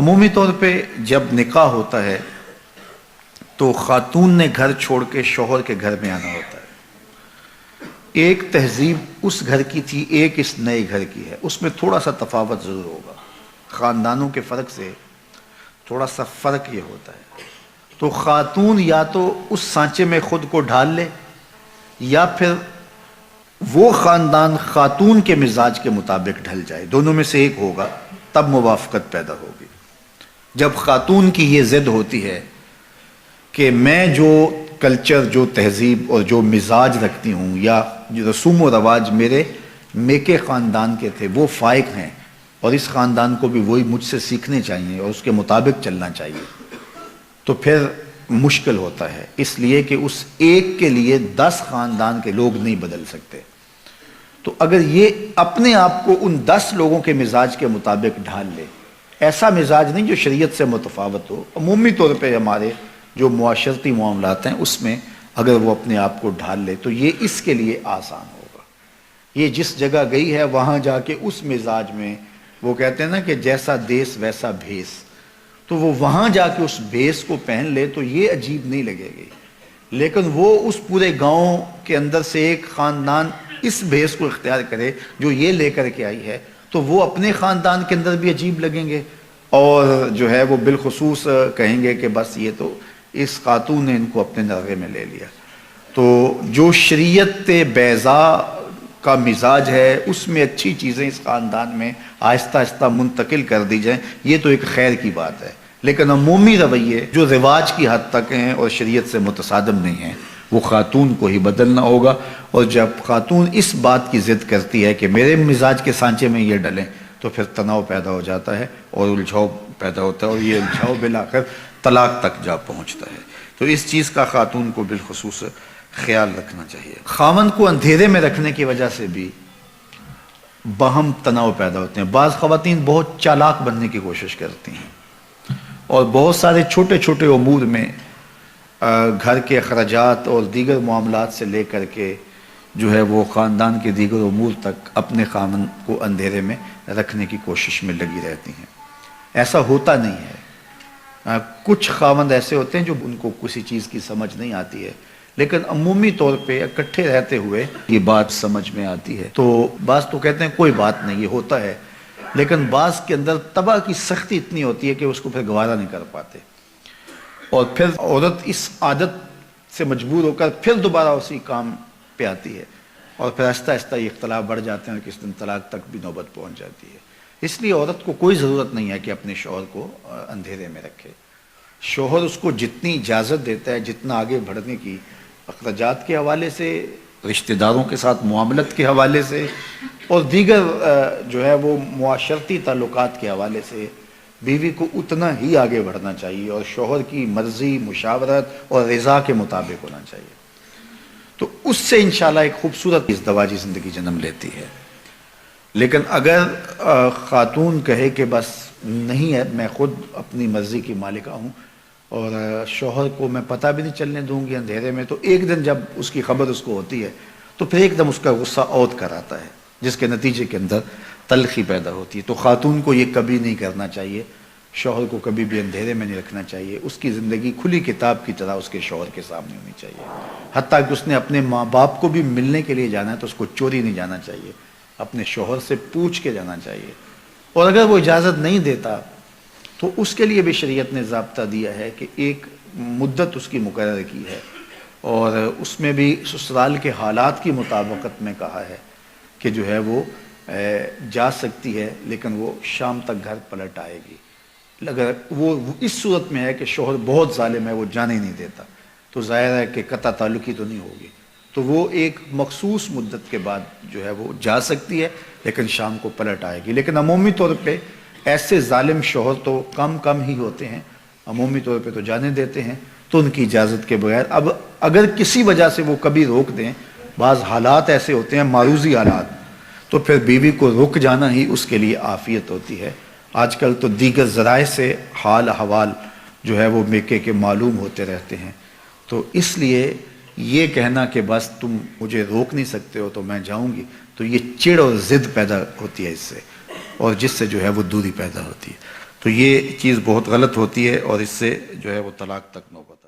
عمومی طور پہ جب نکاح ہوتا ہے تو خاتون نے گھر چھوڑ کے شوہر کے گھر میں آنا ہوتا ہے۔ ایک تہذیب اس گھر کی تھی، ایک اس نئے گھر کی ہے، اس میں تھوڑا سا تفاوت ضرور ہوگا، خاندانوں کے فرق سے تھوڑا سا فرق یہ ہوتا ہے۔ تو خاتون یا تو اس سانچے میں خود کو ڈھال لے یا پھر وہ خاندان خاتون کے مزاج کے مطابق ڈھل جائے، دونوں میں سے ایک ہوگا، تب موافقت پیدا ہوگی۔ جب خاتون کی یہ ضد ہوتی ہے کہ میں جو کلچر، جو تہذیب اور جو مزاج رکھتی ہوں یا جو رسوم و رواج میرے میکے خاندان کے تھے وہ فائق ہیں اور اس خاندان کو بھی وہی مجھ سے سیکھنے چاہیے اور اس کے مطابق چلنا چاہیے، تو پھر مشکل ہوتا ہے، اس لیے کہ اس ایک کے لیے 10 خاندان کے لوگ نہیں بدل سکتے۔ تو اگر یہ اپنے آپ کو ان 10 لوگوں کے مزاج کے مطابق ڈھال لے، ایسا مزاج نہیں جو شریعت سے متفاوت ہو، عمومی طور پہ ہمارے جو معاشرتی معاملات ہیں اس میں اگر وہ اپنے آپ کو ڈھال لے تو یہ اس کے لیے آسان ہوگا۔ یہ جس جگہ گئی ہے وہاں جا کے اس مزاج میں، وہ کہتے ہیں نا کہ جیسا دیس ویسا بھیس، تو وہ وہاں جا کے اس بھیس کو پہن لے تو یہ عجیب نہیں لگے گی، لیکن وہ اس پورے گاؤں کے اندر سے ایک خاندان اس بھیس کو اختیار کرے جو یہ لے کر کے آئی ہے تو وہ اپنے خاندان کے اندر بھی عجیب لگیں گے، اور جو ہے وہ بالخصوص کہیں گے کہ بس یہ تو اس خاتون نے ان کو اپنے نرغے میں لے لیا۔ تو جو شریعت بیضاء کا مزاج ہے اس میں اچھی چیزیں اس خاندان میں آہستہ آہستہ منتقل کر دی جائیں، یہ تو ایک خیر کی بات ہے، لیکن عمومی رویے جو رواج کی حد تک ہیں اور شریعت سے متصادم نہیں ہیں وہ خاتون کو ہی بدلنا ہوگا۔ اور جب خاتون اس بات کی ضد کرتی ہے کہ میرے مزاج کے سانچے میں یہ ڈلیں تو پھر تناؤ پیدا ہو جاتا ہے اور الجھاؤ پیدا ہوتا ہے، اور یہ الجھاؤ بالآخر طلاق تک جا پہنچتا ہے۔ تو اس چیز کا خاتون کو بالخصوص خیال رکھنا چاہیے۔ خاوند کو اندھیرے میں رکھنے کی وجہ سے بھی باہم تناؤ پیدا ہوتے ہیں۔ بعض خواتین بہت چالاک بننے کی کوشش کرتی ہیں اور بہت سارے چھوٹے چھوٹے امور میں گھر کے اخراجات اور دیگر معاملات سے لے کر کے جو ہے وہ خاندان کے دیگر امور تک اپنے خاوند کو اندھیرے میں رکھنے کی کوشش میں لگی رہتی ہیں۔ ایسا ہوتا نہیں ہے، کچھ خاوند ایسے ہوتے ہیں جو ان کو کسی چیز کی سمجھ نہیں آتی ہے، لیکن عمومی طور پہ اکٹھے رہتے ہوئے یہ بات سمجھ میں آتی ہے۔ تو بعض تو کہتے ہیں کوئی بات نہیں، یہ ہوتا ہے، لیکن بعض کے اندر طبع کی سختی اتنی ہوتی ہے کہ اس کو پھر گوارا نہیں کر پاتے، اور پھر عورت اس عادت سے مجبور ہو کر پھر دوبارہ اسی کام پہ آتی ہے، اور پھر آہستہ آہستہ یہ اختلاف بڑھ جاتے ہیں اور کس دن طلاق تک بھی نوبت پہنچ جاتی ہے۔ اس لیے عورت کو کوئی ضرورت نہیں ہے کہ اپنے شوہر کو اندھیرے میں رکھے۔ شوہر اس کو جتنی اجازت دیتا ہے، جتنا آگے بڑھنے کی، اخراجات کے حوالے سے، رشتہ داروں کے ساتھ معاملت کے حوالے سے، اور دیگر جو ہے وہ معاشرتی تعلقات کے حوالے سے، بیوی کو اتنا ہی آگے بڑھنا چاہیے اور شوہر کی مرضی، مشاورت اور رضا کے مطابق ہونا چاہیے۔ تو اس سے انشاءاللہ ایک خوبصورت ازدواجی زندگی جنم لیتی ہے۔ لیکن اگر خاتون کہے کہ بس نہیں ہے، میں خود اپنی مرضی کی مالکہ ہوں اور شوہر کو میں پتہ بھی نہیں چلنے دوں گی اندھیرے میں، تو ایک دن جب اس کی خبر اس کو ہوتی ہے تو پھر ایک دم اس کا غصہ عود کر آتا ہے، جس کے نتیجے کے اندر تلخی پیدا ہوتی ہے۔ تو خاتون کو یہ کبھی نہیں کرنا چاہیے، شوہر کو کبھی بھی اندھیرے میں نہیں رکھنا چاہیے، اس کی زندگی کھلی کتاب کی طرح اس کے شوہر کے سامنے ہونی چاہیے۔ حتیٰ کہ اس نے اپنے ماں باپ کو بھی ملنے کے لیے جانا ہے تو اس کو چوری نہیں جانا چاہیے، اپنے شوہر سے پوچھ کے جانا چاہیے، اور اگر وہ اجازت نہیں دیتا تو اس کے لیے بھی شریعت نے ضابطہ دیا ہے کہ ایک مدت اس کی مقرر کی ہے، اور اس میں بھی سسرال کے حالات کی مطابقت میں کہا ہے کہ جو ہے وہ جا سکتی ہے، لیکن وہ شام تک گھر پلٹ آئے گی۔ اگر وہ اس صورت میں ہے کہ شوہر بہت ظالم ہے، وہ جانے نہیں دیتا، تو ظاہر ہے کہ قطع تعلقی تو نہیں ہوگی، تو وہ ایک مخصوص مدت کے بعد جو ہے وہ جا سکتی ہے، لیکن شام کو پلٹ آئے گی۔ لیکن عمومی طور پہ ایسے ظالم شوہر تو کم ہی ہوتے ہیں، عمومی طور پہ تو جانے دیتے ہیں، تو ان کی اجازت کے بغیر۔ اب اگر کسی وجہ سے وہ کبھی روک دیں، بعض حالات ایسے ہوتے ہیں معروضی حالات، تو پھر بیوی کو رک جانا ہی اس کے لیے عافیت ہوتی ہے۔ آج کل تو دیگر ذرائع سے حال احوال جو ہے وہ میکے کے معلوم ہوتے رہتے ہیں، تو اس لیے یہ کہنا کہ بس تم مجھے روک نہیں سکتے ہو تو میں جاؤں گی، تو یہ چڑ اور ضد پیدا ہوتی ہے اس سے، اور جس سے جو ہے وہ دوری پیدا ہوتی ہے۔ تو یہ چیز بہت غلط ہوتی ہے اور اس سے جو ہے وہ طلاق تک نوبت